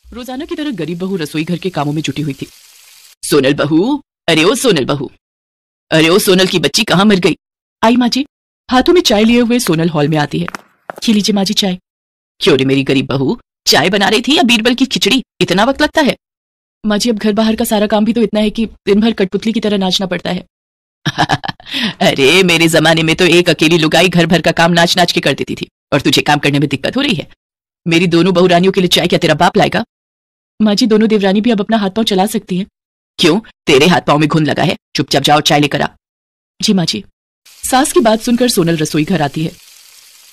रोजाना की तरह गरीब बहू रसोई घर के कामों में जुटी हुई थी। सोनल बहू, अरे ओ सोनल बहू, अरे ओ सोनल की बच्ची कहाँ मर गई? आई माँ जी। हाथों में चाय लिए हुए सोनल हॉल में आती है। ये लीजिए माँ जी चाय। क्यों रे मेरी गरीब बहू, चाय बना रही थी या बीरबल की खिचड़ी? इतना वक्त लगता है? माँ जी अब घर बाहर का सारा काम भी तो इतना है कि दिन भर कठपुतली की तरह नाचना पड़ता है। अरे मेरे जमाने में तो एक अकेली लुगाई घर भर का काम नाच नाच के कर देती थी, और तुझे काम करने में दिक्कत हो रही है। मेरी दोनों बहुरानियों के लिए चाय क्या तेरा बाप लाएगा? माँ जी दोनों देवरानी भी अब अपना हाथ पांव चला सकती हैं। क्यों, तेरे हाथ पांव में घुन लगा है? चुपचाप जाओ चाय लेकर आ। जी माँ जी। सास की बात सुनकर सोनल रसोई घर आती है।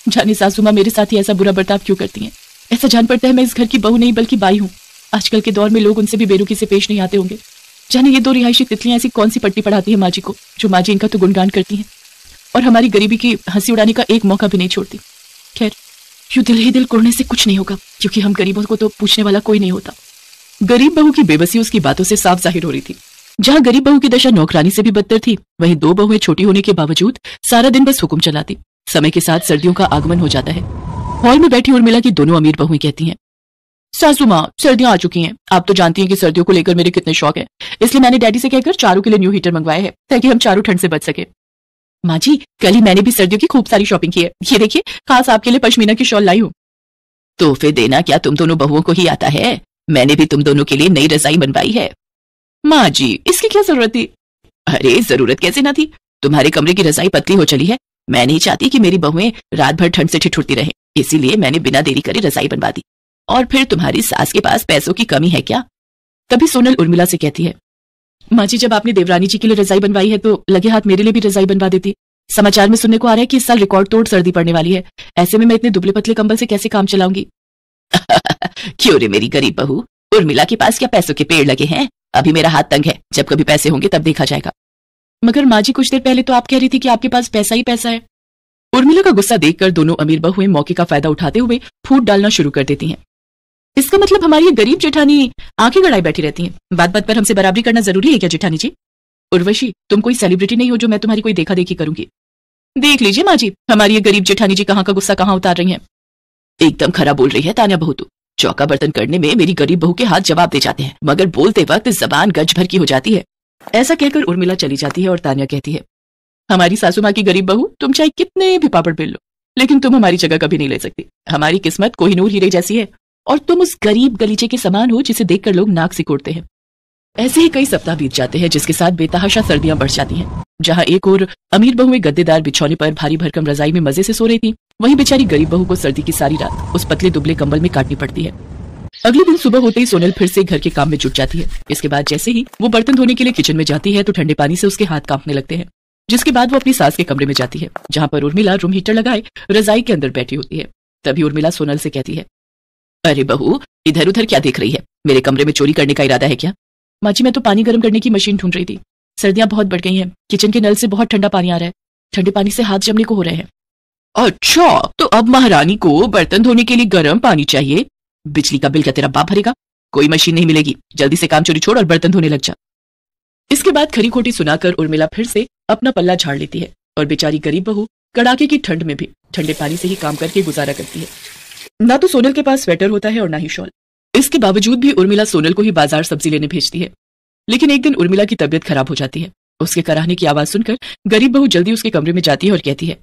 जाने सासू माँ मेरे साथ ही ऐसा बुरा बर्ताव क्यों करती हैं? ऐसा जान पड़ता है मैं इस घर की बहू नहीं बल्कि बाई हूँ। आजकल के दौर में लोग उनसे भी बेरुखी से पेश नहीं आते होंगे। जाने ये दो रिहायशी तितलियां ऐसी कौन सी पट्टी पढ़ाती है माँ जी को, जो माँ जी इनका तो गुणगान करती हैं और हमारी गरीबी की हंसी उड़ाने का एक मौका भी नहीं छोड़ती। खैर यूं दिल ही दिल कोड़ने से कुछ नहीं होगा, क्योंकि हम गरीबों को तो पूछने वाला कोई नहीं होता। गरीब बहू की बेबसी उसकी बातों से साफ जाहिर हो रही थी। जहां गरीब बहू की दशा नौकरानी से भी बदतर थी, वहीं दो बहुएं छोटी होने के बावजूद सारा दिन बस हुक्म चलाती। समय के साथ सर्दियों का आगमन हो जाता है। हॉल में बैठी उर्मिला की दोनों अमीर बहुएं कहती हैं, सासू माँ सर्दियां आ चुकी हैं। आप तो जानती हैं कि सर्दियों को लेकर मेरे कितने शौक है, इसलिए मैंने डैडी से कहकर चारों के लिए न्यू हीटर मंगवाया है, ताकि हम चारों ठंड से बच सके। माँ जी कल ही मैंने भी सर्दियों की खूब सारी शॉपिंग की है। ये देखिए खास आपके लिए पश्मीना की शॉल लाई हूँ। तोहफे देना क्या तुम दोनों बहुओं को ही आता है? मैंने भी तुम दोनों के लिए नई रजाई बनवाई है। माँ जी इसकी क्या जरूरत थी? अरे जरूरत कैसे ना थी, तुम्हारे कमरे की रजाई पतली हो चली है। मैं नहीं चाहती कि मेरी बहुएं रात भर ठंड से ठिठुरती रहें, इसीलिए मैंने बिना देरी करे रजाई बनवा दी। और फिर तुम्हारी सास के पास पैसों की कमी है क्या? तभी सोनल उर्मिला से कहती है, माँ जी जब आपने देवरानी जी के लिए रजाई बनवाई है तो लगे हाथ मेरे लिए भी रजाई बनवा देती। समाचार में सुनने को आ रहा है कि इस साल रिकॉर्ड तोड़ सर्दी पड़ने वाली है, ऐसे में मैं इतने दुबले पतले कंबल से कैसे काम चलाऊंगी? क्यों रे मेरी गरीब बहू, उर्मिला के पास क्या पैसों के पेड़ लगे हैं? अभी मेरा हाथ तंग है, जब कभी पैसे होंगे तब देखा जाएगा। मगर माँ जी कुछ देर पहले तो आप कह रही थी कि आपके पास पैसा ही पैसा है। उर्मिला का गुस्सा देखकर दोनों अमीर बहुएं मौके का फायदा उठाते हुए फूट डालना शुरू कर देती हैं। इसका मतलब हमारी ये गरीब जेठानी आंखें गड़ाई बैठी रहती हैं। बात बात पर हमसे बराबरी करना जरूरी है क्या जेठानी जी? उर्वशी तुम कोई सेलिब्रिटी नहीं हो जो मैं तुम्हारी कोई देखा देखी करूंगी। देख लीजिए माँ जी हमारी ये गरीब जेठानी जी कहाँ का गुस्सा कहाँ उतार रही हैं। एकदम खरा बोल रही है तान्या बहू तू। चौका बर्तन करने में मेरी गरीब बहू के हाथ जवाब दे जाते हैं, मगर बोलते वक्त जबान गज भर की हो जाती है। ऐसा कहकर उर्मिला चली जाती है और तान्या कहती है, हमारी सासू माँ की गरीब बहू तुम चाहे कितने भी पापड़ बेल लो, लेकिन तुम हमारी जगह कभी नहीं ले सकती। हमारी किस्मत कोहिनूर हीरे जैसी है और तुम उस गरीब गलीचे के समान हो जिसे देखकर लोग नाक सिकोड़ते हैं। ऐसे ही कई सप्ताह बीत जाते हैं, जिसके साथ बेतहाशा सर्दियां बढ़ जाती हैं। जहां एक और अमीर बहुएं गद्देदार बिछौने पर भारी भरकम रजाई में मजे से सो रही थी, वहीं बेचारी गरीब बहू को सर्दी की सारी रात उस पतले दुबले कंबल में काटनी पड़ती है। अगले दिन सुबह होते ही सोनल फिर से घर के काम में जुट जाती है। इसके बाद जैसे ही वो बर्तन धोने के लिए किचन में जाती है तो ठंडे पानी से उसके हाथ कांपने लगते हैं। जिसके बाद वो अपनी सास के कमरे में जाती है, जहां पर उर्मिला रूम हीटर लगाए रजाई के अंदर बैठी होती है। तभी उर्मिला सोनल से कहती है, अरे बहू इधर उधर क्या देख रही है? मेरे कमरे में चोरी करने का इरादा है क्या? माँ जी मैं तो पानी गर्म करने की मशीन ढूंढ रही थी। सर्दियां बहुत बढ़ गई हैं, किचन के नल से बहुत ठंडा पानी आ रहा है, ठंडे पानी से हाथ जमने को हो रहे हैं। अच्छा तो अब महारानी को बर्तन धोने के लिए गर्म पानी चाहिए? बिजली का बिल क्या तेरा बाप भरेगा? कोई मशीन नहीं मिलेगी, जल्दी से काम चोरी छोड़ और बर्तन धोने लग जा। इसके बाद खरी खोटी सुनाकर उर्मिला फिर से अपना पल्ला झाड़ लेती है और बेचारी गरीब बहू कड़ाके की ठंड में भी ठंडे पानी से ही काम करके गुजारा करती है। ना तो सोनल के पास स्वेटर होता है और ना ही शॉल। इसके बावजूद भी उर्मिला सोनल को ही बाजार सब्जी लेने भेजती है। लेकिन एक दिन उर्मिला की तबीयत खराब हो जाती है। उसके कराहने की आवाज सुनकर गरीब बहू जल्दी उसके कमरे में जाती है और कहती है,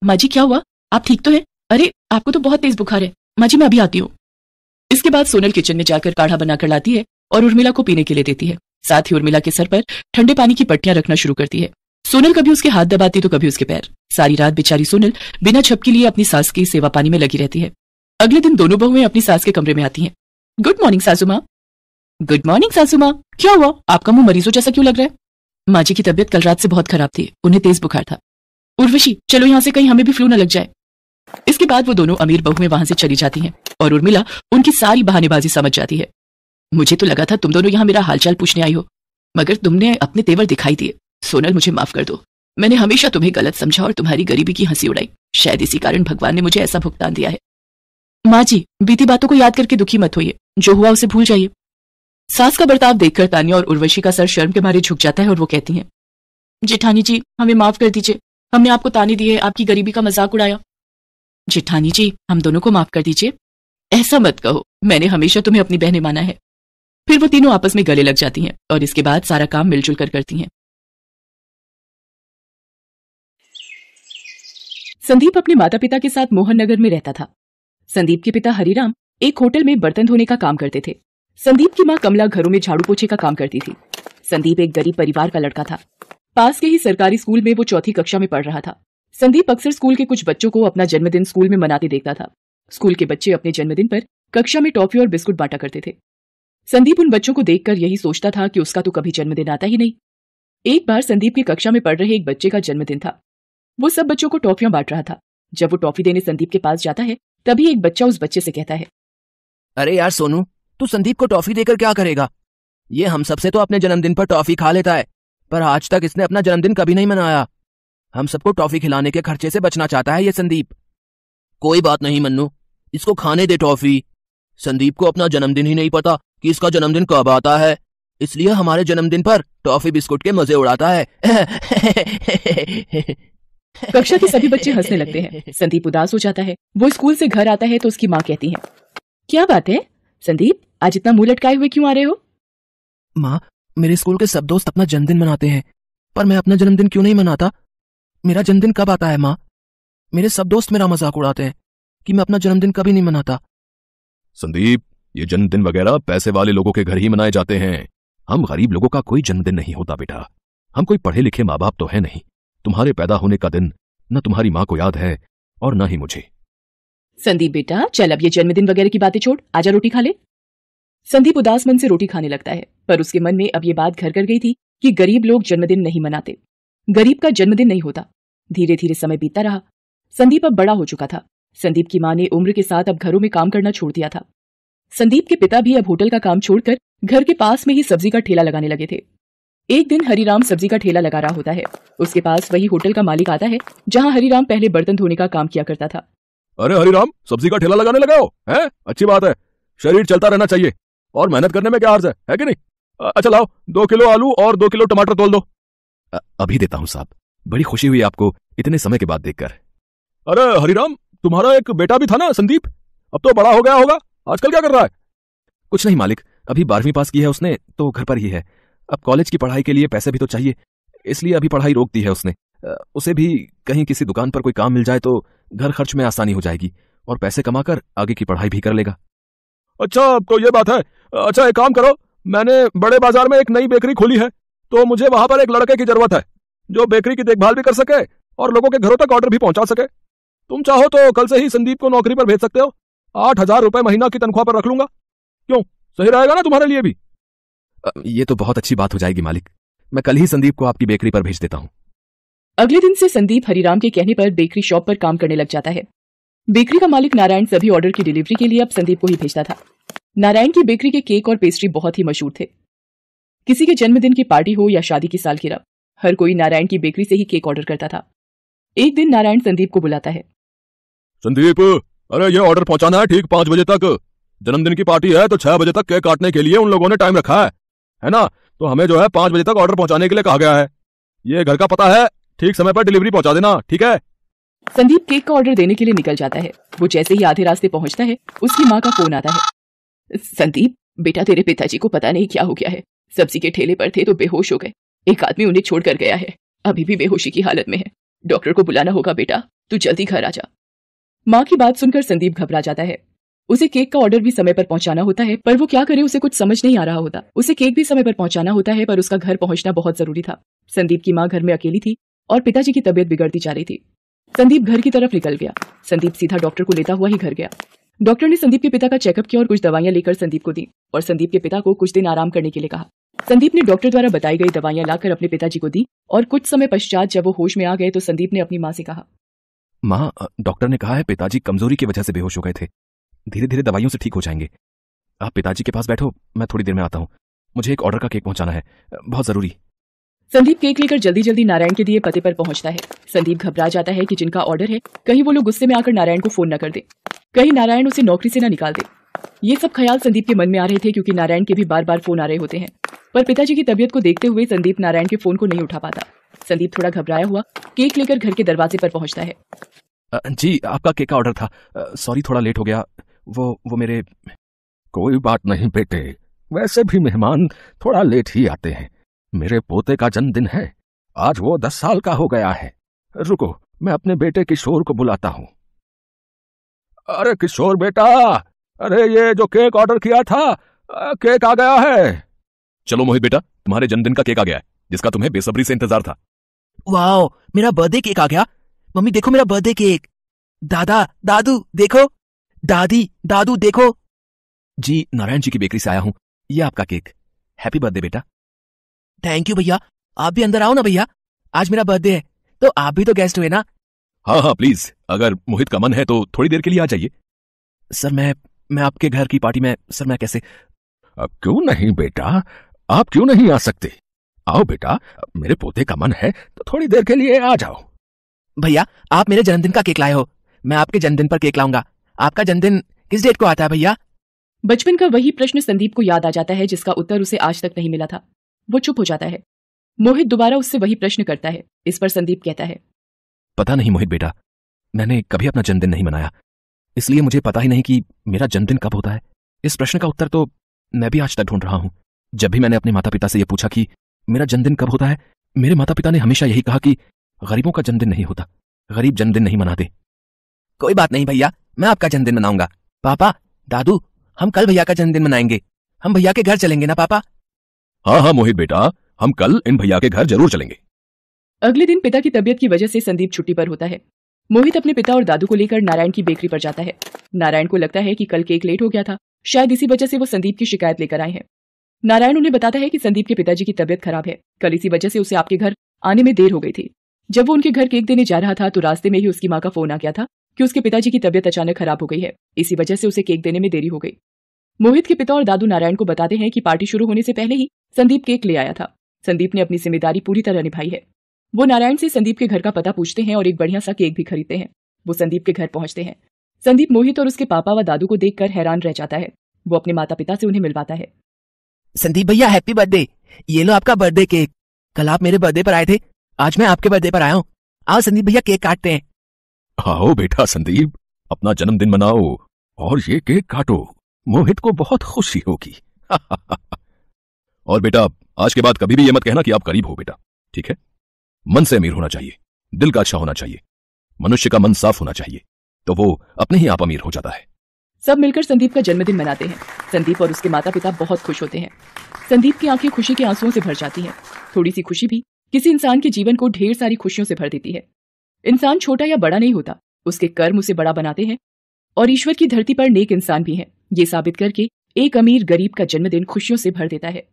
माँ जी क्या हुआ, आप ठीक तो है? अरे आपको तो बहुत तेज बुखार है। माँ जी मैं अभी आती हूँ। इसके बाद सोनल किचन में जाकर काढ़ा बनाकर लाती है और उर्मिला को पीने के लिए देती है। साथ ही उर्मिला के सर पर ठंडे पानी की पट्टियां रखना शुरू करती है। सोनल कभी उसके हाथ दबाती तो कभी उसके पैर। सारी रात बेचारी सोनल बिना छप के लिए अपनी सास की सेवा पानी में लगी रहती है। अगले दिन दोनों बहुएं अपनी सास के कमरे में आती हैं। गुड मॉर्निंग सासू माँ। गुड मॉर्निंग सासू माँ, क्या हुआ? आपका मुंह मरीजों जैसा क्यों लग रहा है? माँ जी की तबीयत कल रात से बहुत खराब थी, उन्हें तेज बुखार था। उर्वशी चलो यहाँ से कहीं हमें भी फ्लू न लग जाए। इसके बाद वो दोनों अमीर बहुएं वहां से चली जाती हैं और उर्मिला उनकी सारी बहानेबाजी समझ जाती है। मुझे तो लगा था तुम दोनों यहाँ मेरा हालचाल पूछने आई हो, मगर तुमने अपने तेवर दिखाई दिए। सोनल मुझे माफ कर दो, मैंने हमेशा तुम्हें गलत समझा और तुम्हारी गरीबी की हंसी उड़ाई। शायद इसी कारण भगवान ने मुझे ऐसा भुगतान दिया है। माँ जी बीती बातों को याद करके दुखी मत होइए, जो हुआ उसे भूल जाइए। सास का बर्ताव देखकर तान्या और उर्वशी का सर शर्म के मारे झुक जाता है और वो कहती हैं, जेठानी जी हमें माफ कर दीजिए, हमने आपको ताने दिए, आपकी गरीबी का मजाक उड़ाया। जेठानी जी हम दोनों को माफ कर दीजिए। ऐसा मत कहो, मैंने हमेशा तुम्हें अपनी बहनें माना है। फिर वो तीनों आपस में गले लग जाती हैं और इसके बाद सारा काम मिलजुल कर करती हैं। संदीप अपने माता पिता के साथ मोहन नगर में रहता था। संदीप के पिता हरिराम एक होटल में बर्तन धोने का काम करते थे। संदीप की माँ कमला घरों में झाड़ू पोछे का काम करती थी। संदीप एक गरीब परिवार का लड़का था। पास के ही सरकारी स्कूल में वो चौथी कक्षा में पढ़ रहा था। संदीप अक्सर स्कूल के कुछ बच्चों को अपना जन्मदिन स्कूल में मनाते देखता था। स्कूल के बच्चे अपने जन्मदिन पर कक्षा में टॉफी और बिस्कुट बांटा करते थे। संदीप उन बच्चों को देखकर यही सोचता था कि उसका तो कभी जन्मदिन आता ही नहीं। एक बार संदीप की कक्षा में पढ़ रहे एक बच्चे का जन्मदिन था। वो सब बच्चों को टॉफियां बांट रहा था। जब वो टॉफी देने संदीप के पास जाता है, तभी एक बच्चा उस बच्चे से कहता है, अरे यार सोनू, तू संदीप को टॉफी देकर क्या करेगा? ये हम सबसे तो अपने जन्मदिन पर टॉफी खा लेता है, पर आज तक इसने अपना जन्मदिन कभी नहीं मनाया। हम सबको टॉफी खिलाने के खर्चे से बचना चाहता है ये संदीप। कोई बात नहीं मन्नू, इसको खाने दे टॉफी। संदीप को अपना जन्मदिन ही नहीं पता कि इसका जन्मदिन कब आता है, इसलिए हमारे जन्मदिन पर टॉफी बिस्कुट के मजे उड़ाता है। कक्षा के सभी बच्चे हंसने लगते हैं। संदीप उदास हो जाता है। वो स्कूल से घर आता है तो उसकी माँ कहती है, क्या बात है संदीप, आज इतना मुंह लटकाए हुए क्यों आ रहे हो? माँ, मेरे स्कूल के सब दोस्त अपना जन्मदिन मनाते हैं, पर मैं अपना जन्मदिन क्यों नहीं मनाता? मेरा जन्मदिन कब आता है माँ? मेरे सब दोस्त मेरा मजाक उड़ाते हैं कि मैं अपना जन्मदिन कभी नहीं मनाता। संदीप, ये जन्मदिन वगैरह पैसे वाले लोगों के घर ही मनाए जाते हैं। हम गरीब लोगों का कोई जन्मदिन नहीं होता बेटा। हम कोई पढ़े लिखे माँ बाप तो है नहीं। तुम्हारे पैदा होने का दिन न तुम्हारी माँ को याद है और न ही मुझे। संदीप बेटा, चल अब ये जन्मदिन वगैरह की बातें छोड़, आजा रोटी खा ले। संदीप उदास मन से रोटी खाने लगता है, पर उसके मन में अब ये बात घर कर गई थी कि गरीब लोग जन्मदिन नहीं मनाते। गरीब का जन्मदिन नहीं होता। धीरे धीरे समय बीतता रहा। संदीप अब बड़ा हो चुका था। संदीप की माँ ने उम्र के साथ अब घरों में काम करना छोड़ दिया था। संदीप के पिता भी अब होटल का काम छोड़कर घर के पास में ही सब्जी का ठेला लगाने लगे थे। एक दिन हरिराम सब्जी का ठेला लगा रहा होता है। उसके पास वही होटल का मालिक आता है जहाँ हरिराम पहले बर्तन धोने का काम किया करता था। अरे हरिराम, सब्जी का ठेला लगाने लगा हो हैं? अच्छी बात है, शरीर चलता रहना चाहिए और मेहनत करने में क्या हर्ज है कि नहीं? अच्छा लाओ, 2 किलो आलू और 2 किलो टमाटर तोल दो। अभी देता हूँ साहब। बड़ी खुशी हुई आपको इतने समय के बाद देखकर। अरे हरिराम, तुम्हारा एक बेटा भी था ना संदीप, अब तो बड़ा हो गया होगा, आजकल क्या कर रहा है? कुछ नहीं मालिक, अभी 12वीं पास की है उसने, तो घर पर ही है। अब कॉलेज की पढ़ाई के लिए पैसे भी तो चाहिए, इसलिए अभी पढ़ाई रोक दी है उसने। उसे भी कहीं किसी दुकान पर कोई काम मिल जाए तो घर खर्च में आसानी हो जाएगी और पैसे कमाकर आगे की पढ़ाई भी कर लेगा। अच्छा, तो ये बात है। अच्छा, एक काम करो, मैंने बड़े बाजार में एक नई बेकरी खोली है, तो मुझे वहां पर एक लड़के की जरूरत है जो बेकरी की देखभाल भी कर सके और लोगों के घरों तक ऑर्डर भी पहुंचा सके। तुम चाहो तो कल से ही संदीप को नौकरी पर भेज सकते हो। 8,000 रुपए महीना की तनख्वाह पर रख लूंगा। क्यों, सही रहेगा ना तुम्हारे लिए भी? ये तो बहुत अच्छी बात हो जाएगी मालिक। मैं कल ही संदीप को आपकी बेकरी पर भेज देता हूँ। अगले दिन से संदीप हरिराम के कहने पर बेकरी शॉप पर काम करने लग जाता है। बेकरी का मालिक नारायण सभी ऑर्डर की डिलीवरी के लिए अब संदीप को ही भेजता था। नारायण की बेकरी के केक और पेस्ट्री बहुत ही मशहूर थे। किसी के जन्मदिन की पार्टी हो या शादी की सालगिरह, हर कोई नारायण की बेकरी से ही केक ऑर्डर करता था। एक दिन नारायण संदीप को बुलाता है। संदीप, अरे ये ऑर्डर पहुंचाना है ठीक 5 बजे तक। जन्मदिन की पार्टी है तो 6 बजे तक केक काटने के लिए उन लोगों ने टाइम रखा है ना? तो हमें जो है 5 बजे तक ऑर्डर पहुंचाने के लिए कहा गया है। ये घर का पता है, ठीक समय पर डिलीवरी पहुंचा देना, ठीक है? संदीप केक का ऑर्डर देने के लिए निकल जाता है। वो जैसे ही आधे रास्ते पहुंचता है, उसकी माँ का फोन आता है। संदीप बेटा, तेरे पिताजी को पता नहीं क्या हो गया है। सब्जी के ठेले पर थे तो बेहोश हो गए। एक आदमी उन्हें छोड़कर गया है, अभी भी बेहोशी की हालत में है। डॉक्टर को बुलाना होगा बेटा, तू जल्दी घर आ जा। माँ की बात सुनकर संदीप घबरा जाता है। उसे केक का ऑर्डर भी समय पर पहुंचाना होता है, पर वो क्या करे, उसे कुछ समझ नहीं आ रहा होता। उसे केक भी समय पर पहुंचाना होता है, पर उसका घर पहुंचना बहुत जरूरी था। संदीप की माँ घर में अकेली थी और पिताजी की तबीयत बिगड़ती जा रही थी। संदीप घर की तरफ निकल गया। संदीप सीधा डॉक्टर को लेता हुआ ही घर गया। डॉक्टर ने संदीप के पिता का चेकअप किया और कुछ दवाइयां लेकर संदीप को दी और संदीप के पिता को कुछ दिन आराम करने के लिए कहा। संदीप ने डॉक्टर द्वारा बताई गई दवाइयां लाकर अपने पिताजी को दी और कुछ समय पश्चात जब वो होश में आ गए तो संदीप ने अपनी माँ से कहा, माँ, डॉक्टर ने कहा है पिताजी कमजोरी की वजह से बेहोश हो गए थे, धीरे धीरे दवाइयों से ठीक हो जाएंगे। आप पिताजी के पास बैठो, मैं थोड़ी देर में आता हूँ। मुझे एक ऑर्डर का केक पहुंचाना है, बहुत जरूरी। संदीप केक लेकर जल्दी जल्दी नारायण के दिए पते पर पहुंचता है। संदीप घबरा जाता है कि जिनका ऑर्डर है कहीं वो लोग गुस्से में आकर नारायण को फोन न कर दे, कहीं नारायण उसे नौकरी से न निकाल दे। ये सब ख्याल संदीप के मन में आ रहे थे क्योंकि नारायण के भी बार बार फोन आ रहे होते हैं, पर पिताजी की तबीयत को देखते हुए संदीप नारायण के फोन को नहीं उठा पाता। संदीप थोड़ा घबराया हुआ केक लेकर घर के दरवाजे पर पहुंचता है। जी, आपका केक का ऑर्डर था। सॉरी, थोड़ा लेट हो गया, वो मेरे कोई बात नहीं बेटे, वैसे भी मेहमान थोड़ा लेट ही आते हैं। मेरे पोते का जन्मदिन है, आज वो 10 साल का हो गया है। रुको, मैं अपने बेटे किशोर को बुलाता हूं। अरे किशोर बेटा, अरे ये जो केक ऑर्डर किया था, केक आ गया है। चलो मोहित बेटा, तुम्हारे जन्मदिन का केक आ गया है, जिसका तुम्हें बेसब्री से इंतजार था। वाओ, मेरा बर्थडे केक आ गया। मम्मी देखो मेरा बर्थडे केक। दादा दादू देखो, दादी दादू देखो। जी, नारायण जी की बेकरी से आया हूं, ये आपका केक। हैप्पी बर्थडे बेटा। थैंक यू भैया। आप भी अंदर आओ ना भैया, आज मेरा बर्थडे है तो आप भी तो गेस्ट हुए ना। हाँ हाँ प्लीज, अगर मोहित का मन है तो थोड़ी देर के लिए आ जाइए। सर मैं आपके घर की पार्टी में, सर मैं कैसे? क्यों नहीं बेटा, आप क्यों नहीं आ सकते? आओ बेटा, मेरे पोते का मन है तो थोड़ी देर के लिए आ जाओ। भैया आप मेरे जन्मदिन का केक लाए हो, मैं आपके जन्मदिन पर केक लाऊंगा। आपका जन्मदिन किस डेट को आता है भैया? बचपन का वही प्रश्न संदीप को याद आ जाता है जिसका उत्तर उसे आज तक नहीं मिला था। वो चुप हो जाता है। मोहित दोबारा उससे वही प्रश्न करता है। इस पर संदीप कहता है, पता नहीं मोहित बेटा, मैंने कभी अपना जन्मदिन नहीं मनाया, इसलिए मुझे पता ही नहीं कि मेरा जन्मदिन कब होता है। इस प्रश्न का उत्तर तो मैं भी आज तक ढूंढ रहा हूं। जब भी मैंने अपने माता पिता से यह पूछा कि मेरा जन्मदिन कब होता है, मेरे माता पिता ने हमेशा यही कहा कि गरीबों का जन्मदिन नहीं होता, गरीब जन्मदिन नहीं मनाते। कोई बात नहीं भैया, मैं आपका जन्मदिन मनाऊंगा। पापा दादू, हम कल भैया का जन्मदिन मनाएंगे। हम भैया के घर चलेंगे ना पापा? हाँ हाँ मोहित बेटा, हम कल इन भैया के घर जरूर चलेंगे। अगले दिन पिता की तबीयत की वजह से संदीप छुट्टी पर होता है। मोहित अपने पिता और दादू को लेकर नारायण की बेकरी पर जाता है। नारायण को लगता है कि कल केक लेट हो गया था, शायद इसी वजह से वो संदीप की शिकायत लेकर आए हैं। नारायण उन्हें बताता है कि संदीप के पिताजी की तबीयत खराब है, कल इसी वजह से उसे आपके घर आने में देर हो गई थी। जब वो उनके घर केक देने जा रहा था तो रास्ते में ही उसकी माँ का फोन आ गया था कि उसके पिताजी की तबीयत अचानक खराब हो गई है, इसी वजह से उसे केक देने में देरी हो गई। मोहित के पिता और दादू नारायण को बताते हैं कि पार्टी शुरू होने से पहले ही संदीप केक ले आया था। संदीप ने अपनी जिम्मेदारी पूरी तरह निभाई है। वो नारायण से संदीप के घर का पता पूछते हैं और एक बढ़िया सा केक भी खरीदते हैं। वो संदीप के घर पहुंचते हैं। संदीप मोहित और उसके पापा व दादू को देखकर हैरान रह जाता है। वो अपने माता पिता से उन्हें मिलवाता है। संदीप भैया हैप्पी बर्थडे, ये लो आपका बर्थडे केक। कल आप मेरे बर्थडे पर आए थे, आज मैं आपके बर्थडे पर आया हूँ। आओ संदीप भैया केक काटते हैं। आओ बेटा संदीप, अपना जन्मदिन मनाओ और ये केक काटो, मोहित को बहुत खुशी होगी। और बेटा, आज के बाद कभी भी ये मत कहना कि आप गरीब हो बेटा, ठीक है? मन से अमीर होना चाहिए, दिल का अच्छा होना चाहिए, मनुष्य का मन साफ होना चाहिए, तो वो अपने ही आप अमीर हो जाता है। सब मिलकर संदीप का जन्मदिन मनाते हैं। संदीप और उसके माता पिता बहुत खुश होते हैं। संदीप की आंखें खुशी के आंसुओं से भर जाती हैं। थोड़ी सी खुशी भी किसी इंसान के जीवन को ढेर सारी खुशियों से भर देती है। इंसान छोटा या बड़ा नहीं होता, उसके कर्म उसे बड़ा बनाते हैं। और ईश्वर की धरती पर नेक इंसान भी हैं, ये साबित करके एक अमीर गरीब का जन्मदिन खुशियों से भर देता है।